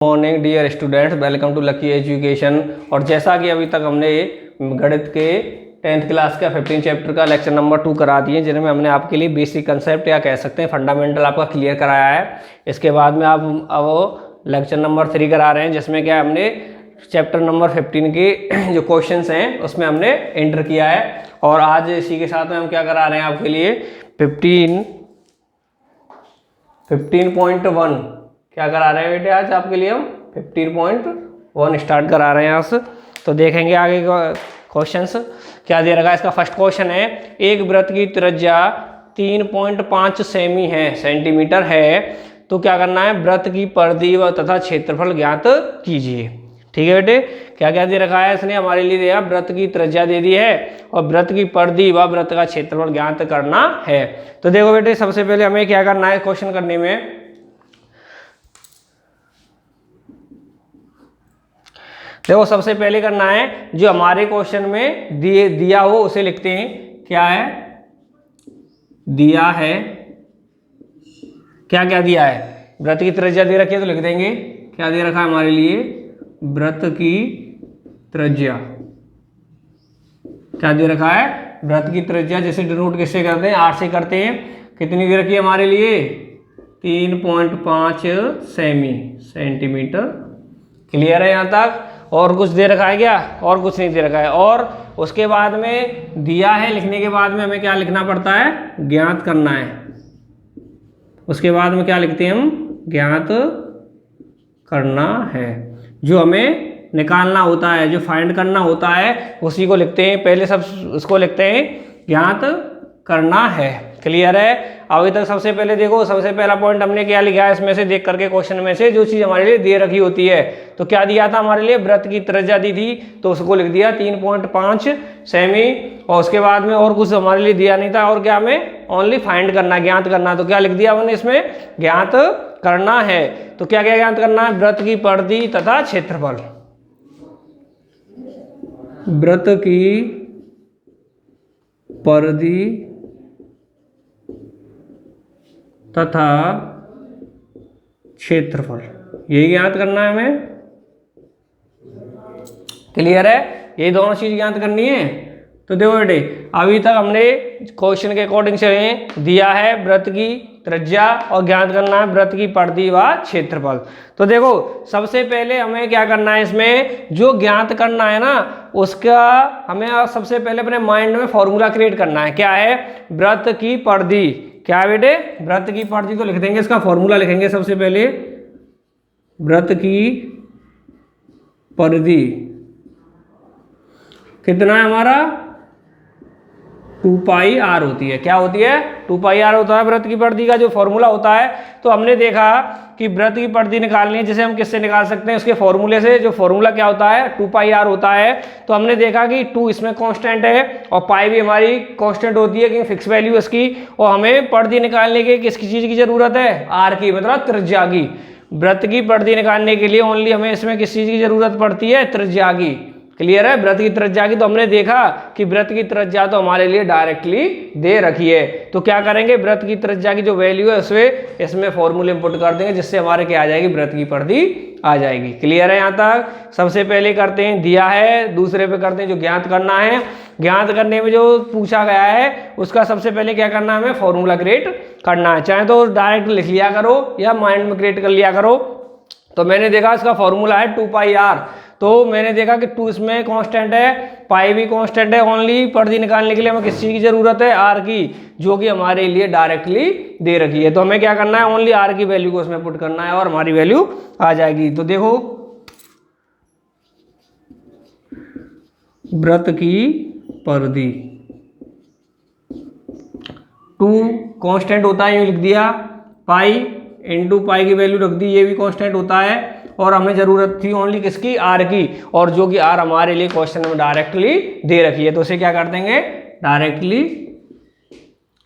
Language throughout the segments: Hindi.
Morning dear students, welcome to lucky education. और जैसा कि अभी तक हमने गणित के 10th क्लास का 15 चैप्टर का लेक्चर नंबर 2 करा दिए, जिनमें हमने आपके लिए बेसिक कंसेप्ट या कह सकते हैं फंडामेंटल आपका क्लियर कराया है। इसके बाद में आप अब लेक्चर नंबर 3 करा रहे हैं, जिसमें क्या हमने चैप्टर नंबर 15 के जो क्वेश्चंस हैं उसमें हमने एंटर किया है। और आज इसी के साथ में हम क्या करा रहे हैं आपके लिए 15.1 क्या करा रहे हैं बेटे, आज आपके लिए हम 15.1 स्टार्ट करा रहे हैं आज। तो देखेंगे आगे क्वेश्चंस क्या दे रखा है। इसका फर्स्ट क्वेश्चन है, एक वृत्त की त्रिज्या 3.5 सेमी है सेंटीमीटर है, तो क्या करना है, वृत्त की परिधि व तथा क्षेत्रफल ज्ञात कीजिए। ठीक है बेटे, क्या क्या दे रखा है इसने हमारे लिए दिया, वृत्त की त्रिज्या दे दी है और वृत्त की परिधि व वृत्त का क्षेत्रफल ज्ञात करना है। तो देखो बेटे, सबसे पहले हमें क्या करना है क्वेश्चन करने में, देखो सबसे पहले करना है जो हमारे क्वेश्चन में दिया हो उसे लिखते हैं। क्या है दिया है, क्या क्या दिया है, वृत्त की त्रिज्या दे रखी है तो लिख देंगे क्या दे रखा है हमारे लिए, वृत्त की त्रिज्या। क्या दे रखा है, वृत्त की त्रिज्या, जैसे डिनोट किससे करते हैं, आर से करते हैं। कितनी दे रखी है हमारे लिए, 3.5 सेंटीमीटर। क्लियर है यहाँ तक। और कुछ दे रखा है क्या, और कुछ नहीं दे रखा है। और उसके बाद में दिया है लिखने के बाद में हमें क्या लिखना पड़ता है, ज्ञात करना है। उसके बाद में क्या लिखते हैं हम, ज्ञात करना है। जो हमें निकालना होता है, जो फाइंड करना होता है उसी को लिखते हैं। पहले सब उसको लिखते हैं ज्ञात करना है। क्लियर है। अभी तक सबसे पहले देखो, सबसे पहला पॉइंट हमने क्या लिखा है इसमें से देख करके, क्वेश्चन में से जो चीज हमारे लिए दे रखी होती है, तो क्या दिया था हमारे लिए, वृत्त की त्रिज्या दी थी तो उसको लिख दिया 3.5 सेमी। और उसके बाद में और कुछ हमारे लिए दिया नहीं था, और क्या हमें ओनली फाइंड करना, ज्ञात करना, तो क्या लिख दिया हमने इसमें, ज्ञात करना है। तो क्या क्या ज्ञात करना है, वृत्त की परिधि तथा क्षेत्रफल। वृत्त की परिधि तथा क्षेत्रफल, यही ज्ञात करना है हमें। क्लियर है, ये दोनों चीज ज्ञात करनी है। तो देखो बेटे, अभी तक हमने क्वेश्चन के अकॉर्डिंग से दिया है वृत्त की त्रिज्या और ज्ञात करना है वृत्त की परिधि व क्षेत्रफल। तो देखो सबसे पहले हमें क्या करना है, इसमें जो ज्ञात करना है ना उसका हमें सबसे पहले अपने माइंड में फॉर्मूला क्रिएट करना है। क्या है, वृत्त की परिधि। क्या बेटे, वृत्त की परिधि को लिख देंगे, इसका फॉर्मूला लिखेंगे सबसे पहले, वृत्त की परिधि कितना है हमारा, 2πr होती है। क्या होती है, 2πr होता है वृत्त की परिधि का जो फॉर्मूला होता है। तो हमने देखा कि वृत्त की परिधि निकालनी है, जिसे हम किससे निकाल सकते हैं, उसके फॉर्मूले से। जो फॉर्मूला क्या होता है, 2πr होता है। तो हमने देखा कि 2 इसमें कांस्टेंट है और पाई भी हमारी कांस्टेंट होती है, क्योंकि फिक्स वैल्यू इसकी। और हमें परिधि निकालने के किसकी चीज की जरूरत है, आर की, मतलब त्रिज्या की। वृत्त की परिधि निकालने के लिए ओनली हमें इसमें किस चीज की जरूरत पड़ती है, त्रिज्या की। क्लियर है, वृत्त की त्रिज्या की। तो हमने देखा कि वृत्त की त्रिज्या तो हमारे लिए डायरेक्टली दे रखी है। तो क्या करेंगे, वृत्त की त्रिज्या की जो वैल्यू है उसमें इसमें फॉर्मूले इंपुट कर देंगे, जिससे हमारे क्या आ जाएगी, वृत्त की परिधि आ जाएगी। क्लियर है यहाँ तक। सबसे पहले करते हैं दिया है, दूसरे पे करते हैं जो ज्ञात करना है। ज्ञात करने में जो पूछा गया है उसका सबसे पहले क्या करना है, हमें फॉर्मूला क्रिएट करना है। चाहे तो डायरेक्ट लिख लिया करो या माइंड में क्रिएट कर लिया करो। तो मैंने देखा इसका फॉर्मूला है 2πr। तो मैंने देखा कि 2 इसमें कांस्टेंट है, पाई भी कांस्टेंट है। ओनली परिधि निकालने के लिए हमें किस चीज की जरूरत है, आर की, जो कि हमारे लिए डायरेक्टली दे रखी है। तो हमें क्या करना है, ओनली आर की वैल्यू को उसमें पुट करना है और हमारी वैल्यू आ जाएगी। तो देखो वृत्त की परिधि 2 कांस्टेंट होता है, यूं लिख दिया, पाई इंटू पाई की वैल्यू रख दी, ये भी कांस्टेंट होता है। और हमें जरूरत थी ओनली किसकी, आर की, और जो कि आर हमारे लिए क्वेश्चन में डायरेक्टली दे रखी है। तो उसे क्या कर देंगे, डायरेक्टली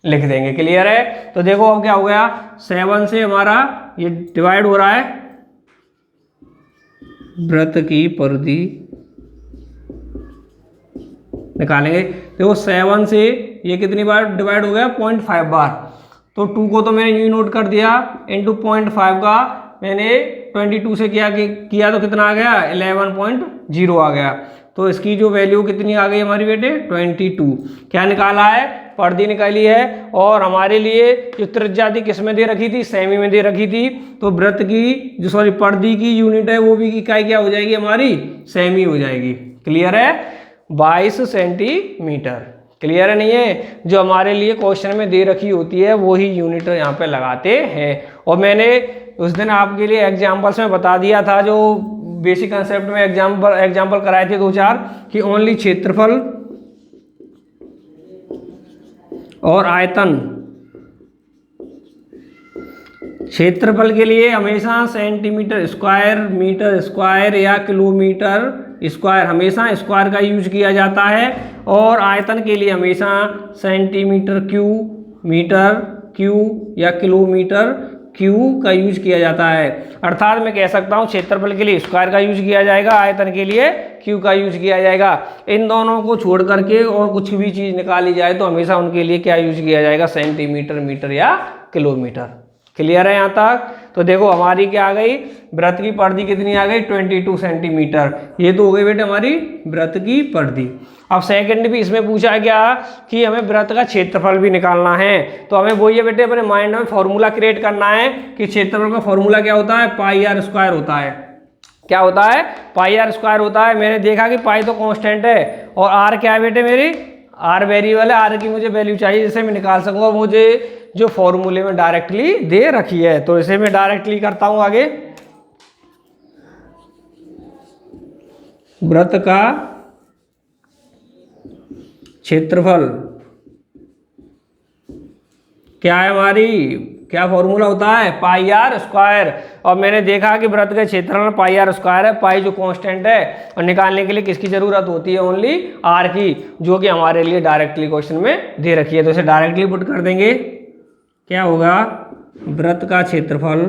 लिख देंगे। क्लियर है। तो देखो अब क्या हो गया, 7 से हमारा ये डिवाइड हो रहा है, वृत्त की परिधि निकालेंगे। देखो 7 से ये कितनी बार डिवाइड हो गया, 0.5 बार। तो 2 को तो मैंने यूं नोट कर दिया, इंटू 0.5 का मैंने 22 से किया तो कितना आ गया 11.0 आ गया। तो इसकी जो वैल्यू कितनी आ गई हमारी बेटे 22। क्या निकाला है, परिधि निकाली है। और हमारे लिए जो त्रिज्या थी किस में दे रखी थी, सेमी में दे रखी थी। तो वृत्त की जो परिधि की यूनिट है वो भी इकाई क्या हो जाएगी हमारी, सेमी हो जाएगी। क्लियर है, 22 सेंटीमीटर। क्लियर है नहीं है, जो हमारे लिए क्वेश्चन में दे रखी होती है वही यूनिट यहाँ पे लगाते हैं। और मैंने उस दिन आपके लिए एग्जाम्पल्स में बता दिया था, जो बेसिक कंसेप्ट में एग्जाम्पल कराए थे 2-4 कि ओनली क्षेत्रफल और आयतन। क्षेत्रफल के लिए हमेशा सेंटीमीटर स्क्वायर, मीटर स्क्वायर या किलोमीटर स्क्वायर, हमेशा स्क्वायर का यूज किया जाता है। और आयतन के लिए हमेशा सेंटीमीटर क्यू, मीटर क्यू या किलोमीटर क्यू का यूज किया जाता है। अर्थात मैं कह सकता हूँ क्षेत्रफल के लिए स्क्वायर का यूज किया जाएगा, आयतन के लिए क्यू का यूज किया जाएगा। इन दोनों को छोड़ करके और कुछ भी चीज़ निकाली जाए तो हमेशा उनके लिए क्या यूज किया जाएगा, सेंटीमीटर, मीटर या किलोमीटर। क्लियर है यहाँ तक। तो देखो हमारी क्या आ गई, वृत्त की परिधि कितनी आ गई 22 सेंटीमीटर। ये तो हो गई बेटे हमारी वृत्त की परिधि। अब सेकंड भी इसमें पूछा गया कि हमें वृत्त का क्षेत्रफल भी निकालना है। तो हमें वही है बेटे अपने माइंड में फॉर्मूला क्रिएट करना है कि क्षेत्रफल का फॉर्मूला क्या होता है, पाई आर स्क्वायर होता है। क्या होता है, पाई आर स्क्वायर होता है। मैंने देखा कि पाई तो कांस्टेंट है और आर क्या है बेटे, मेरी आर वेरिएबल है। आर की मुझे वैल्यू चाहिए जिसे मैं निकाल सकूँ, और मुझे जो फॉर्मूले में डायरेक्टली दे रखी है। तो इसे मैं डायरेक्टली करता हूं आगे। वृत्त का क्षेत्रफल क्या है, हमारी क्या फॉर्मूला होता है, पाई आर स्क्वायर। और मैंने देखा कि वृत्त के क्षेत्रफल में पाई आर स्क्वायर है, पाई जो कांस्टेंट है। और निकालने के लिए किसकी जरूरत होती है, ओनली आर की, जो कि हमारे लिए डायरेक्टली क्वेश्चन में दे रखी है। तो इसे डायरेक्टली पुट कर देंगे। क्या होगा, वृत्त का क्षेत्रफल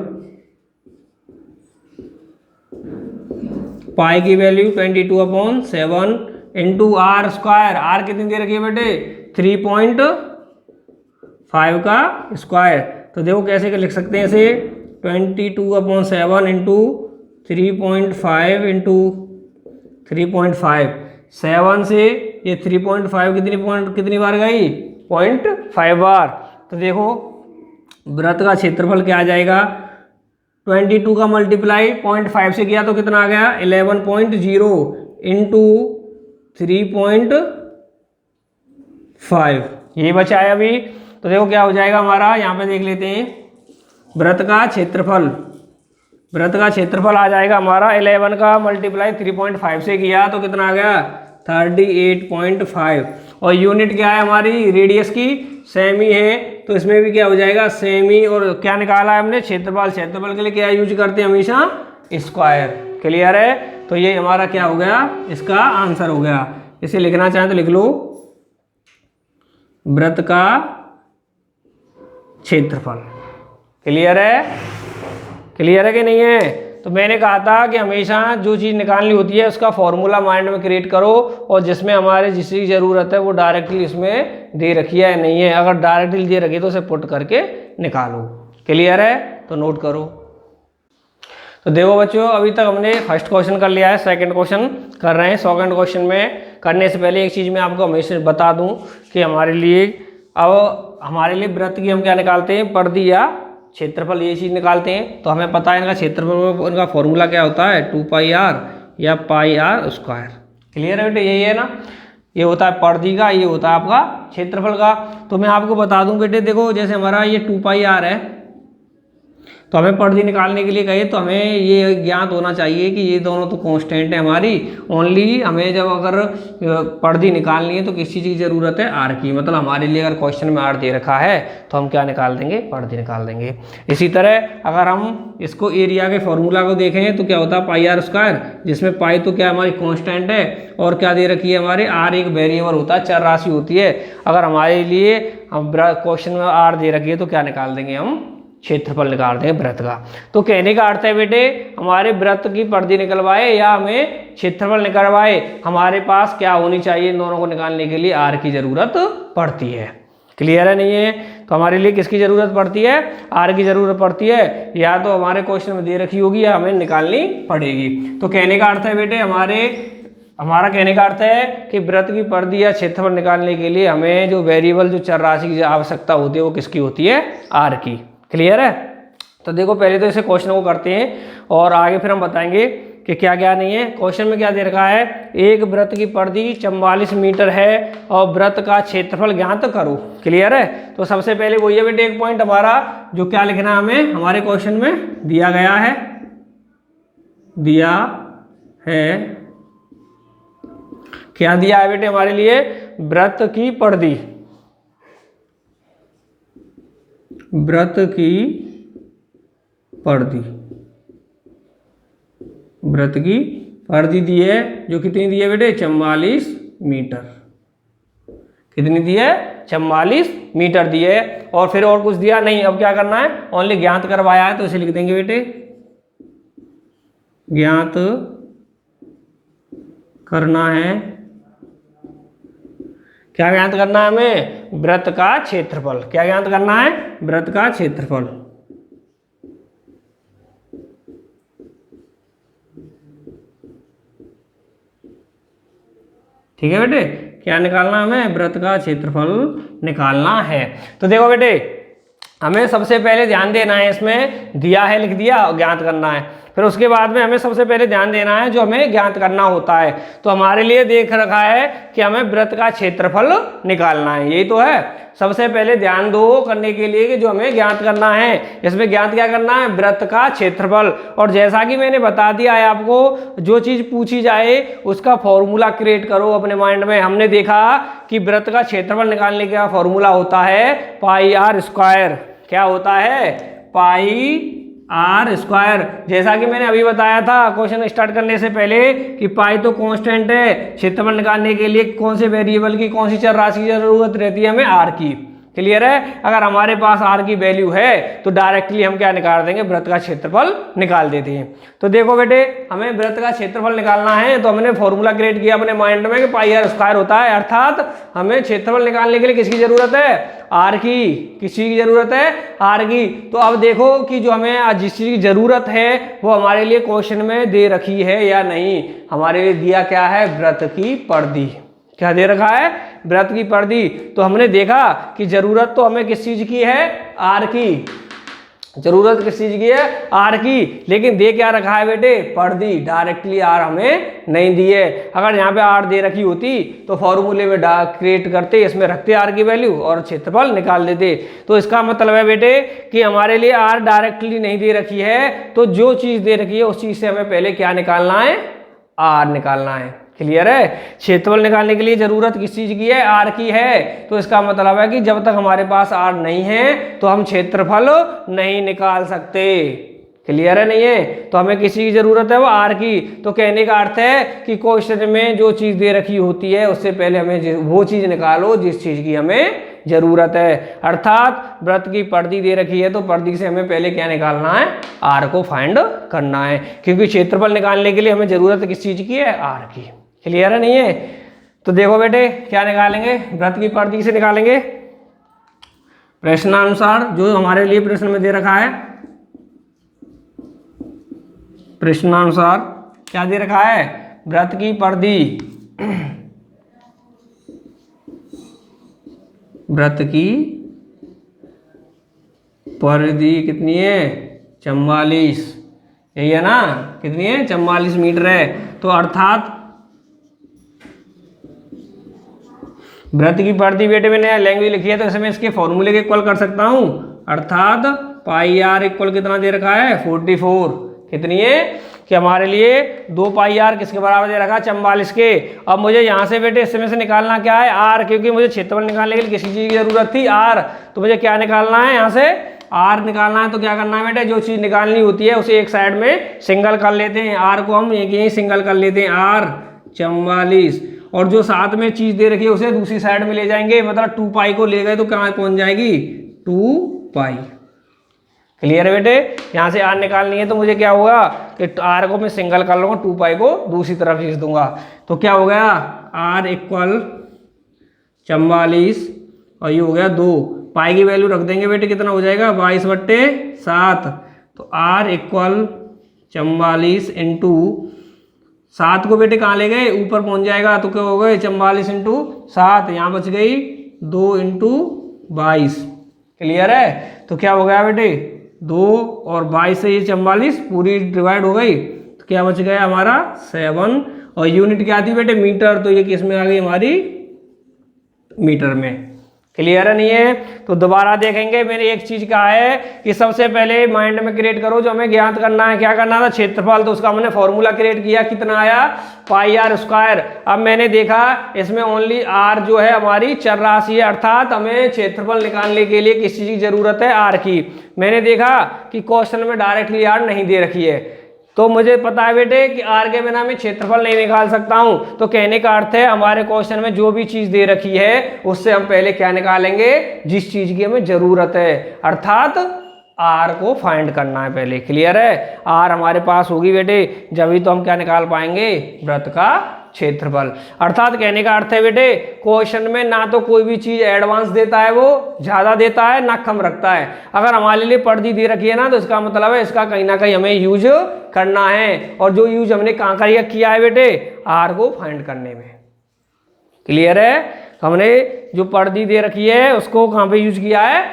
पाई की value 22/7 into r square. R कितनी दे रखी है बेटे 3.5 का स्क्वायर। तो देखो कैसे लिख सकते हैं इसे, 22/7 इंटू 3.5 इंटू 3.5। 7 से ये 3.5 कितनी बार गई, 0.5 बार। तो देखो वृत्त का क्षेत्रफल क्या आ जाएगा, 22 का मल्टीप्लाई 0.5 से किया तो कितना आ गया 11.0 इंटू 3.5, ये बचा है अभी। तो देखो क्या हो जाएगा हमारा, यहाँ पे देख लेते हैं। वृत्त का क्षेत्रफल आ जाएगा हमारा 11 का मल्टीप्लाई 3.5 से किया तो कितना आ गया 38.5। और यूनिट क्या है हमारी, रेडियस की सेमी है। तो इसमें भी क्या हो जाएगा सेमी। और क्या निकाला है हमने, क्षेत्रफल के लिए क्या यूज करते हैं हमेशा, स्क्वायर। क्लियर है। तो ये हमारा क्या हो गया, इसका आंसर हो गया। इसे लिखना चाहें तो लिख लो, वृत्त का क्षेत्रफल। क्लियर है कि नहीं है। तो मैंने कहा था कि हमेशा जो चीज़ निकालनी होती है उसका फॉर्मूला माइंड में क्रिएट करो, और जिसमें हमारे जिसकी ज़रूरत है वो डायरेक्टली इसमें दे रखी है नहीं है। अगर डायरेक्टली दे रखी है तो उसे पुट करके निकालो। क्लियर है, तो नोट करो। तो देखो बच्चों, अभी तक हमने फर्स्ट क्वेश्चन कर लिया है, सेकंड क्वेश्चन कर रहे हैं। सेकंड क्वेश्चन में करने से पहले एक चीज़ मैं आपको हमेशा बता दूं कि हमारे लिए वृत्त की हम क्या निकालते हैं, परिधि या क्षेत्रफल, ये चीज़ निकालते हैं। तो हमें पता है इनका क्षेत्रफल, इनका फॉर्मूला क्या होता है 2πr या पाई आर स्क्वायर। क्लियर है बेटे, यही है ना। ये होता है परिधि का, ये होता है आपका क्षेत्रफल का। तो मैं आपको बता दूं बेटे, देखो जैसे हमारा ये 2πr है, तो हमें परिधि निकालने के लिए कहे तो हमें ये ज्ञात होना चाहिए कि ये दोनों तो कांस्टेंट है हमारी। ओनली हमें जब अगर परिधि निकालनी है तो किस चीज़ की ज़रूरत है, आर की। मतलब हमारे लिए अगर क्वेश्चन में आर दे रखा है तो हम क्या निकाल देंगे, परिधि निकाल देंगे। इसी तरह अगर हम इसको एरिया के फॉर्मूला को देखें तो क्या होता है पाई आर स्क्वायर, जिसमें पाई तो क्या हमारी कॉन्स्टेंट है और क्या दे रखी है हमारे आर एक वेरिएबल होता है, चर राशि होती है। अगर हमारे लिए क्वेश्चन में आर दे रखी है तो क्या निकाल देंगे हम, क्षेत्रफल निकाल देंगे वृत्त का। तो कहने का अर्थ है बेटे, हमारे वृत्त की परिधि निकलवाए या हमें क्षेत्रफल निकलवाए, हमारे पास क्या होनी चाहिए, इन दोनों को निकालने के लिए आर की जरूरत पड़ती है। क्लियर है नहीं है। तो हमारे लिए किसकी ज़रूरत पड़ती है, आर की ज़रूरत पड़ती है। या तो हमारे क्वेश्चन में दे रखी होगी या हमें निकालनी पड़ेगी। तो कहने का अर्थ है बेटे हमारा कहने का अर्थ है कि वृत्त की परिधि या क्षेत्रफल निकालने के लिए हमें जो वेरिएबल जो चर राशि की आवश्यकता होती है वो किसकी होती है, आर की। क्लियर है। तो देखो पहले तो इसे क्वेश्चन को करते हैं और आगे फिर हम बताएंगे कि क्या क्या नहीं है। क्वेश्चन में क्या दे रखा है, एक वृत्त की परिधि 44 मीटर है और वृत्त का क्षेत्रफल ज्ञात करो। क्लियर है। तो सबसे पहले वही है बेटे एक पॉइंट हमारा जो क्या लिखना है हमें हमारे क्वेश्चन में दिया है क्या दिया है बेटे हमारे लिए, वृत्त की परिधि, वृत्त की परिधि दी है जो कितनी दी है बेटे, 44 मीटर। कितनी दी है, 44 मीटर दी है। और फिर और कुछ दिया नहीं। अब क्या करना है, ओनली ज्ञात करवाया है तो इसे लिख देंगे बेटे, ज्ञात करना है। क्या ज्ञात करना है हमें, वृत्त का क्षेत्रफल। क्या ज्ञात करना है, वृत्त का क्षेत्रफल। ठीक है बेटे, क्या निकालना हमें, वृत्त का क्षेत्रफल निकालना है। तो देखो बेटे हमें सबसे पहले ध्यान देना है, इसमें दिया है लिख दिया और ज्ञात करना है। फिर उसके बाद में हमें सबसे पहले ध्यान देना है जो हमें ज्ञात करना होता है। तो हमारे लिए देख रखा है कि हमें वृत्त का क्षेत्रफल निकालना है, यही तो है। सबसे पहले ध्यान दो करने के लिए कि जो हमें ज्ञात करना है, इसमें ज्ञात क्या करना है, वृत्त का क्षेत्रफल। और जैसा कि मैंने बता दिया है आपको, जो चीज़ पूछी जाए उसका फॉर्मूला क्रिएट करो अपने माइंड में। हमने देखा कि वृत्त का क्षेत्रफल निकालने का फॉर्मूला होता है पाई आर स्क्वायर। क्या होता है, पाई आर स्क्वायर। जैसा कि मैंने अभी बताया था क्वेश्चन स्टार्ट करने से पहले कि पाई तो कांस्टेंट है, क्षेत्रफल निकालने के लिए कौन से वेरिएबल की कौन सी चर राशि की जरूरत रहती है हमें, आर की। क्लियर है। अगर हमारे पास आर की वैल्यू है तो डायरेक्टली हम क्या निकाल देंगे, वृत्त का क्षेत्रफल निकाल देते हैं। तो देखो बेटे हमें वृत्त का क्षेत्रफल निकालना है तो हमने फॉर्मूला क्रिएट किया अपने माइंड में कि पाई आर स्क्वायर होता है। अर्थात हमें क्षेत्रफल निकालने के लिए किसकी जरूरत है, आर की। किस चीज की जरूरत है, आर की। तो अब देखो कि जो हमें जिस चीज की जरूरत है वो हमारे लिए क्वेश्चन में दे रखी है या नहीं। हमारे लिए दिया क्या है, वृत्त की परिधि। क्या दे रखा है, वृत्त की परिधि। तो हमने देखा कि जरूरत तो हमें किस चीज की है, आर की। जरूरत किस चीज की है, आर की। लेकिन दे क्या रखा है बेटे, परिधि। डायरेक्टली आर हमें नहीं दी है। अगर यहाँ पे आर दे रखी होती तो फॉर्मूले में क्रिएट करते, इसमें रखते आर की वैल्यू और क्षेत्रफल निकाल देते। तो इसका मतलब है बेटे कि हमारे लिए आर डायरेक्टली नहीं दे रखी है, तो जो चीज दे रखी है उस चीज से हमें पहले क्या निकालना है, आर निकालना है। क्लियर है। क्षेत्रफल निकालने के लिए जरूरत किस चीज की है, आर की है। तो इसका मतलब है कि जब तक हमारे पास आर नहीं है तो हम क्षेत्रफल नहीं निकाल सकते। क्लियर है, नहीं है। तो हमें किसी की जरूरत है वो आर की। तो कहने का अर्थ है कि क्वेश्चन में जो चीज दे रखी होती है उससे पहले हमें वो चीज निकालो जिस चीज की हमें जरूरत है। अर्थात वृत्त की परिधि दे रखी है तो परिधि से हमें पहले क्या निकालना है, आर को फाइंड करना है। क्योंकि क्षेत्रफल निकालने के लिए हमें जरूरत किस चीज की है, आर की। क्लियर है, नहीं है। तो देखो बेटे क्या निकालेंगे, वृत्त की परिधि से निकालेंगे प्रश्नानुसार जो हमारे लिए प्रश्न में दे रखा है। प्रश्नानुसार क्या दे रखा है, वृत्त की परिधि। वृत्त की परिधि कितनी है, 44। यही है ना, कितनी है, 44 मीटर है। तो अर्थात वृत्त की परिधि बेटे मैंने लैंग्वेज लिखी है तो इसमें इसके फॉर्मूले के इक्वल कर सकता हूं। अर्थात पाई आर इक्वल कितना दे रखा है, 44। कितनी है कि हमारे लिए 2 पाई आर किसके बराबर दे रखा है, 44 के। अब मुझे यहाँ से बेटे इसमें से निकालना क्या है, आर। क्योंकि मुझे क्षेत्रफल निकालने के लिए किसी चीज़ की जरूरत थी, आर। तो मुझे क्या निकालना है, यहाँ से आर निकालना है। तो क्या करना है बेटे, जो चीज़ निकालनी होती है उसे एक साइड में सिंगल कर लेते हैं। आर को हम यहीं सिंगल कर लेते हैं, आर 44। और जो साथ में चीज़ दे रखी है उसे दूसरी साइड में ले जाएंगे। मतलब 2 पाई को ले गए तो कहाँ पहुँच जाएगी, 2 पाई। क्लियर है बेटे। यहाँ से आर निकालनी है तो मुझे क्या होगा कि आर को मैं सिंगल कर लूँगा, 2 पाई को दूसरी तरफ खींच दूंगा। तो क्या हो गया, आर इक्वल 44 और ये हो गया 2 पाई की वैल्यू रख देंगे बेटे, कितना हो जाएगा 22/7। तो R इक्वल 44 इंटू 7 को बेटे कहाँ ले गए, ऊपर पहुंच जाएगा, तो क्या हो गए 44 इंटू 7, यहाँ बच गई 2 इंटू 22। क्लियर है? तो क्या हो गया बेटे 2 और 22 से ये 44 पूरी डिवाइड हो गई, तो क्या बच गया हमारा 7। और यूनिट क्या थी बेटे, मीटर, तो ये किस में आ गई हमारी मीटर में। क्लियर है नहीं है? तो दोबारा देखेंगे। मैंने एक चीज कहा है कि सबसे पहले माइंड में क्रिएट करो, जो हमें ज्ञात करना है, क्या करना था, क्षेत्रफल। तो उसका हमने फॉर्मूला क्रिएट किया, कितना आया πr²। अब मैंने देखा इसमें ओनली r जो है हमारी चर राशि है, अर्थात हमें क्षेत्रफल निकालने के लिए किस चीज की जरूरत है, r की। मैंने देखा कि क्वेश्चन में डायरेक्टली r नहीं दे रखी है, तो मुझे पता है बेटे कि r के बिना मैं क्षेत्रफल नहीं निकाल सकता हूं। तो कहने का अर्थ है हमारे क्वेश्चन में जो भी चीज दे रखी है उससे हम पहले क्या निकालेंगे, जिस चीज की हमें जरूरत है, अर्थात r को फाइंड करना है पहले। क्लियर है? r हमारे पास होगी बेटे, जब तो हम क्या निकाल पाएंगे, वृत्त का क्षेत्रफल। अर्थात कहने का अर्थ है बेटे क्वेश्चन में ना तो कोई भी चीज एडवांस देता है, वो ज्यादा देता है, ना कम रखता है। अगर हमारे लिए परिधि दे रखी है ना, तो इसका मतलब है इसका कहीं ना कहीं हमें यूज करना है, और जो यूज हमने कहाँ किया है बेटे, r को फाइंड करने में। क्लियर है? तो हमने जो परिधि दे रखी है उसको कहाँ पे यूज किया है,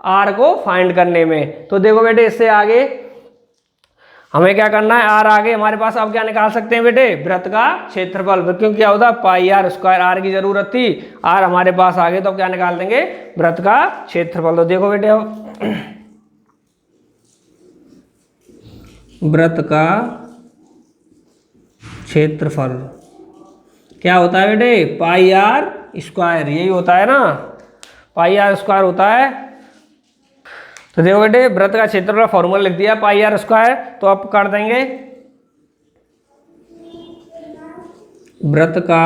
r को फाइंड करने में। तो देखो बेटे इससे आगे हमें क्या करना है, r आगे हमारे पास अब क्या निकाल सकते हैं बेटे, वृत्त का क्षेत्रफल। क्योंकि क्या होता है πr², r की जरूरत थी, r हमारे पास आगे, तो क्या निकाल देंगे, वृत्त का क्षेत्रफल। तो देखो बेटे अब वृत्त का क्षेत्रफल क्या होता है बेटे, πr², यही होता है ना, πr² होता है। तो देखो बेटे वृत्त का क्षेत्रफल फॉर्मूला लिख दिया πr²। तो अब कर देंगे वृत्त का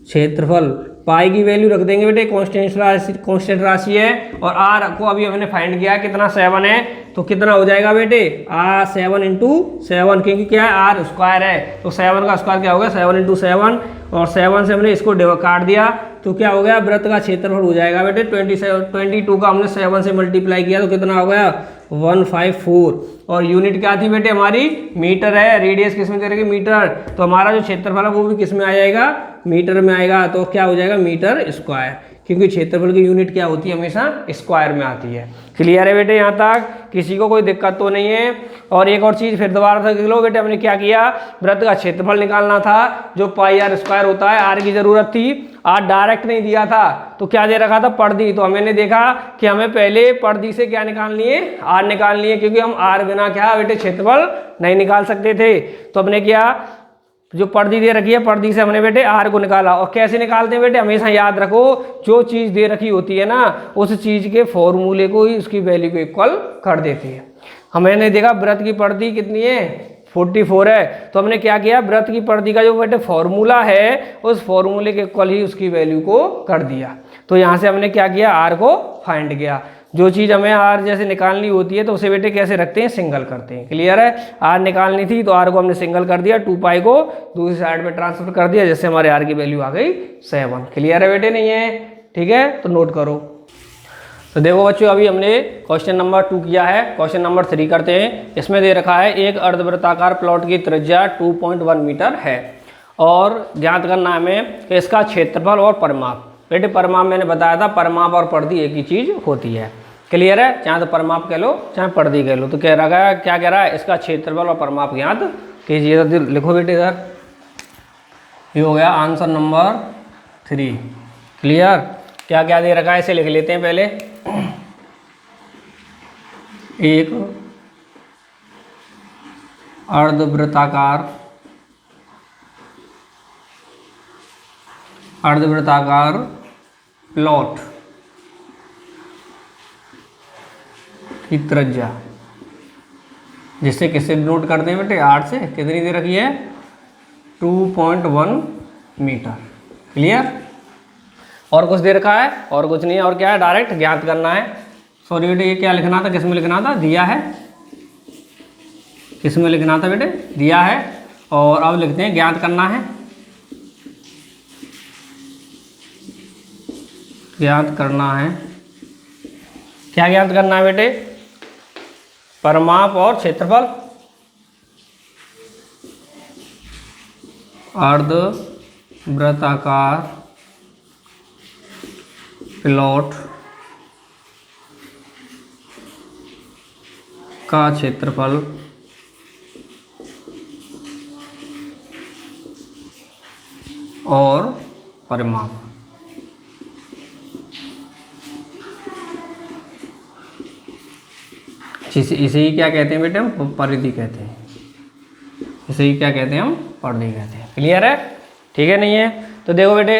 क्षेत्रफल, पाई की वैल्यू रख देंगे बेटे, कांस्टेंट राशि है, और r को अभी हमने फाइंड किया कितना 7 है, तो कितना हो जाएगा बेटे 7 इंटू 7, क्योंकि क्या है r² है, तो 7 का स्क्वायर क्या होगा 7 इंटू 7, और 7 से हमने इसको काट दिया, तो क्या हो गया वृत्त का क्षेत्रफल हो जाएगा बेटे 22 का हमने 7 से मल्टीप्लाई किया, तो कितना हो गया 154। और यूनिट क्या थी बेटे हमारी, मीटर है, रेडियस किस में दे रखी, मीटर, तो हमारा जो क्षेत्रफल है वो भी किस में आ जाएगा, मीटर में आएगा। तो क्या हो जाएगा मीटर स्क्वायर, क्योंकि क्षेत्रफल की यूनिट क्या होती है, हमेशा स्क्वायर में आती है। क्लियर है बेटे? यहाँ तक किसी को कोई दिक्कत तो नहीं है? और एक और चीज़ फिर दोबारा से देख लो बेटे, हमने क्या किया, वृत्त का क्षेत्रफल निकालना था, जो πr² होता है, r की जरूरत थी, r डायरेक्ट नहीं दिया था, तो क्या दे रखा था, परिधि। तो हमने देखा कि हमें पहले परिधि से क्या निकालनी है, r निकालनी है, क्योंकि हम r बिना क्या बेटे क्षेत्रफल नहीं निकाल सकते थे। तो हमने क्या, जो परिधि दे रखी है, परिधि से हमने बेटे r को निकाला। और कैसे निकालते हैं बेटे, हमेशा याद रखो, जो चीज दे रखी होती है ना, उस चीज के फॉर्मूले को ही उसकी वैल्यू को इक्वल कर देती है। हमने देखा वृत्त की परिधि कितनी है, 44 है, तो हमने क्या किया, वृत्त की परिधि का जो बेटे फॉर्मूला है, उस फॉर्मूले के इक्वल ही उसकी वैल्यू को कर दिया। तो यहाँ से हमने क्या किया, r को फाइंड किया। जो चीज़ हमें r जैसे निकालनी होती है तो उसे बेटे कैसे रखते हैं, सिंगल करते हैं। क्लियर है? r निकालनी थी तो r को हमने सिंगल कर दिया, 2π को दूसरी साइड में ट्रांसफर कर दिया, जैसे हमारे r की वैल्यू आ गई 7। क्लियर है बेटे? नहीं है? ठीक है, तो नोट करो। तो देखो बच्चों, अभी हमने क्वेश्चन नंबर 2 किया है, क्वेश्चन नंबर 3 करते हैं। इसमें दे रखा है एक अर्धवृत्ताकार प्लॉट की त्रिज्या 2.1 मीटर है, और ज्ञात करना हमें कि इसका क्षेत्रफल और परिमाप। बेटे परिमाप मैंने बताया था, परिमाप और परिधि एक ही चीज होती है। क्लियर है? चाहे तो परिमाप कह लो चाहे परिधि कह लो। तो कह रहा है, क्या कह रहा है, इसका क्षेत्रफल और परिमाप ज्ञात कीजिए। तो लिखो बेटे इधर, ये हो गया आंसर नंबर 3। क्लियर? क्या क्या दे रखा है इसे लिख लेते हैं पहले। एक अर्धवृत्ताकार प्लॉट की त्रिज्या, जिससे किससे नोट करते हैं बेटे, 8 से, कितनी दे रखी है 2.1 मीटर। क्लियर? और कुछ दे रखा है, और कुछ नहीं है, और क्या है, डायरेक्ट ज्ञात करना है। सॉरी बेटे, ये क्या लिखना था, किस में लिखना था, दिया है, किस में लिखना था बेटे, दिया है। और अब लिखते हैं ज्ञात करना है। ज्ञात करना है, क्या ज्ञात करना है बेटे? परिमाप और क्षेत्रफल। अर्ध वृत्ताकार प्लॉट का क्षेत्रफल और परिमाप। इसे ही क्या कहते हैं बेटे? हम परिधि कहते हैं। इसे ही क्या कहते हैं? हम परिधि कहते हैं। क्लियर है? ठीक है, नहीं है? तो देखो बेटे,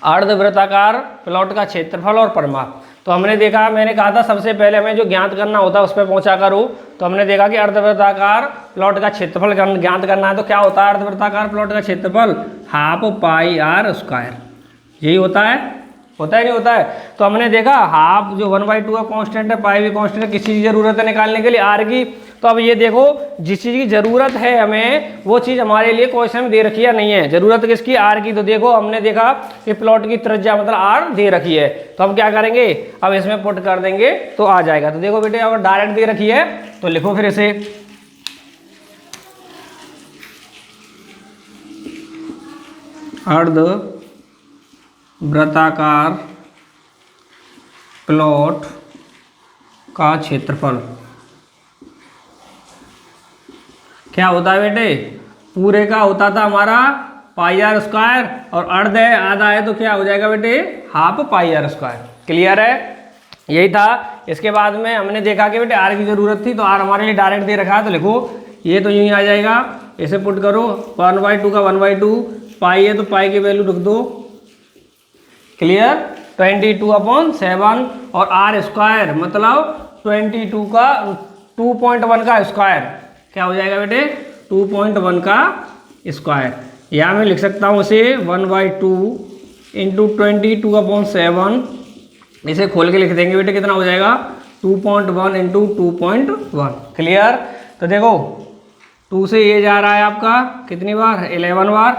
अर्धवृत्ताकार प्लॉट का क्षेत्रफल और परिमाप। तो हमने देखा, मैंने कहा था सबसे पहले हमें जो ज्ञात करना होता है उस पर पहुंचा करो। तो हमने देखा कि अर्धवृत्ताकार प्लॉट का क्षेत्रफल ज्ञात करना है। तो क्या होता है अर्धवृत्ताकार प्लॉट का क्षेत्रफल? Half pi r square. यही होता है नहीं होता है? तो हमने देखा हाफ जो 1/2 का कांस्टेंट है, पाई भी कांस्टेंट है, किसी चीज़ की जरूरत है निकालने के लिए आर की। तो अब ये देखो, जिस चीज़ की ज़रूरत है हमें वो चीज़ हमारे लिए क्वेश्चन में दे रखी है नहीं है। ज़रूरत किसकी? आर की। तो देखो हमने देखा कि प्लॉट की त्रिज्या मतलब आर दे रखी है। तो हम क्या करेंगे, अब इसमें पुट कर देंगे तो आ जाएगा। तो देखो बेटे, अगर डायरेक्ट दे रखी है तो लिखो फिर इसे, अर्ध वृत्ताकार प्लॉट का क्षेत्रफल क्या होता है बेटे? पूरे का होता था हमारा पाई आर स्क्वायर, और अर्ध है, आधा है, तो क्या हो जाएगा बेटे? Half pi r square. Clear है? यही था। इसके बाद में हमने देखा कि बेटे आर की ज़रूरत थी, तो आर हमारे लिए डायरेक्ट दे रखा है। तो लिखो, ये तो यूँ ही आ जाएगा, इसे पुट करो, 1/2 का 1/2 पाई है तो पाई की वैल्यू रख दो। क्लियर? 22/7 और आर स्क्वायर मतलब 22 का 2.1 का स्क्वायर। क्या हो जाएगा बेटे? 2.1 का स्क्वायर। या मैं लिख सकता हूँ उसे 1/2 इंटू 22/7। इसे खोल के लिख देंगे बेटे, कितना हो जाएगा? 2.1 इंटू 2.1। क्लियर? तो देखो 2 से ये जा रहा है आपका कितनी बार? 11 बार,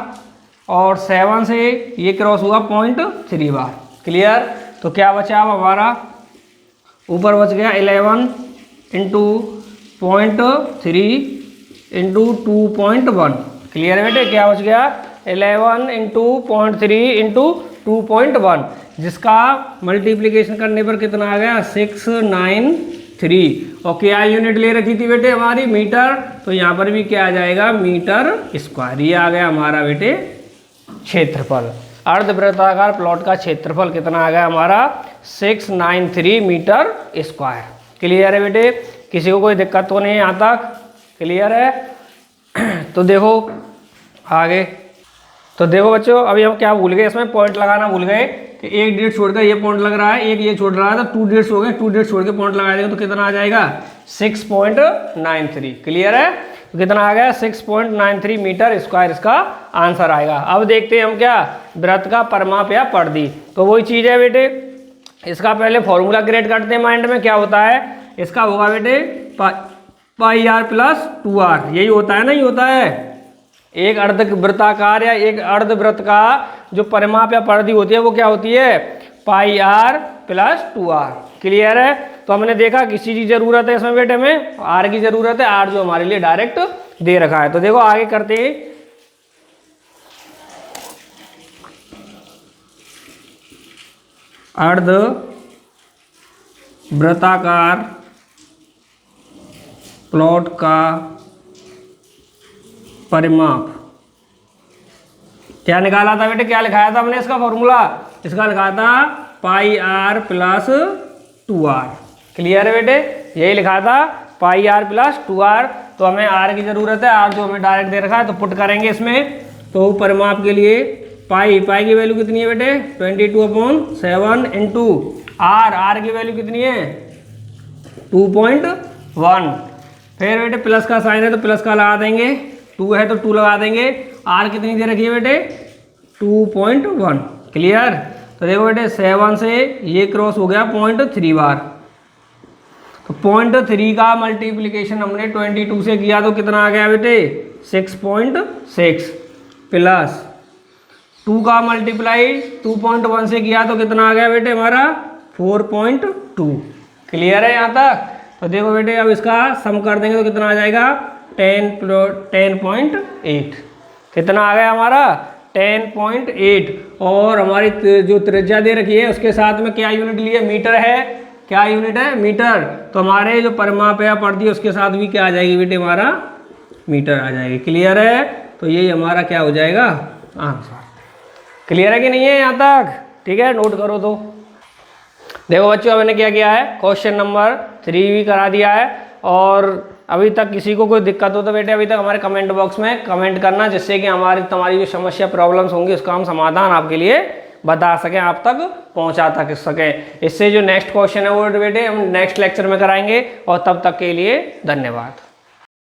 और 7 से ये क्रॉस हुआ 0.3 बार। क्लियर? तो क्या बचा अब हमारा? ऊपर बच गया 11 इंटू 0.3 इंटू 2.1। क्लियर है बेटे? क्या बच गया? 11 इंटू 0.3 इंटू 2.1, जिसका मल्टीप्लिकेशन करने पर कितना आ गया? 693। और क्या यूनिट ले रखी थी बेटे हमारी? मीटर। तो यहाँ पर भी क्या आ जाएगा? Metre square. ये आ गया हमारा बेटे क्षेत्रफल। अर्धवृत्ताकार प्लॉट का क्षेत्रफल कितना आ गया हमारा? 693 मीटर स्क्वायर। क्लियर है बेटे? किसी को कोई दिक्कत तो नहीं है यहाँ तक? क्लियर है? तो देखो आगे। तो देखो बच्चों, अभी हम क्या भूल गए, इसमें पॉइंट लगाना भूल गए कि एक डेट छोड़कर ये पॉइंट लग रहा है, एक ये छोड़ रहा है, तो 2 डेट्स हो गए। 2 डेट्स छोड़ के पॉइंट लगा देंगे तो कितना आ जाएगा? 6.93। क्लियर है? तो कितना आ गया? 6.93 मीटर स्क्वायर इसका आंसर आएगा। अब देखते हैं हम क्या, वृत्त का परिमाप या परिधि। तो वही चीज़ है बेटे, इसका पहले फॉर्मूला क्रिएट करते हैं माइंड में। क्या होता है इसका? होगा बेटे पाई आर प्लस 2r। यही होता है ना? ये होता है एक अर्धवृत्ताकार या एक अर्धवृत्त का जो परिमाप या परिधि होती है वो क्या होती है? पाई आर प्लस 2r। क्लियर है? तो हमने देखा किसी की जरूरत है इसमें बेटे में, आर की जरूरत है, आर जो हमारे लिए डायरेक्ट दे रखा है। तो देखो आगे करते हैं। अर्धवृत्ताकार प्लॉट का परिमाप क्या निकाला था बेटे? क्या लिखाया था हमने इसका फॉर्मूला? इसका लिखा था पाई आर प्लस 2r। क्लियर है बेटे? यही लिखा था पाई आर प्लस 2r। तो हमें आर की जरूरत है, आर जो हमें डायरेक्ट दे रखा है, तो पुट करेंगे इसमें। तो परिमाप के लिए पाई की वैल्यू कितनी है बेटे? 22/7 इंटू आर की वैल्यू कितनी है? 2.1। फिर बेटे प्लस का साइन है तो प्लस का लगा देंगे, 2 है तो 2 लगा देंगे। आर कितनी दे रखी है बेटे? 2.1। क्लियर? तो देखो बेटे 7 से ये क्रॉस हो गया 0.3 बार, तो 0.3 का मल्टीप्लिकेशन हमने 22 से किया तो कितना आ गया बेटे? 6.6 प्लस 2 का मल्टीप्लाई 2.1 से किया तो कितना आ गया बेटे हमारा 4.2। क्लियर है यहाँ तक? तो देखो बेटे अब इसका सम कर देंगे तो कितना आ जाएगा 10.8। कितना आ गया हमारा 10.8। और हमारी जो त्रिज्या दे रखी है उसके साथ में क्या यूनिट लिए, मीटर है। क्या यूनिट है? मीटर। तो हमारे जो परिमाप है पड़ दी उसके साथ भी क्या आ जाएगी बेटे हमारा मीटर आ जाएगी। क्लियर है? तो यही हमारा क्या हो जाएगा आंसर। क्लियर है कि नहीं है यहाँ तक? ठीक है, नोट करो। तो देखो बच्चों अब मैंने क्या किया है, क्वेश्चन नंबर 3 भी करा दिया है। और अभी तक किसी को कोई दिक्कत हो तो बेटे अभी तक हमारे कमेंट बॉक्स में कमेंट करना, जिससे कि तुम्हारी जो समस्या प्रॉब्लम्स होंगी उसका हम समाधान आपके लिए बता सकें, आप तक पहुंचा तक सकें। इससे जो नेक्स्ट क्वेश्चन है वो बेटे हम नेक्स्ट लेक्चर में कराएंगे। और तब तक के लिए धन्यवाद।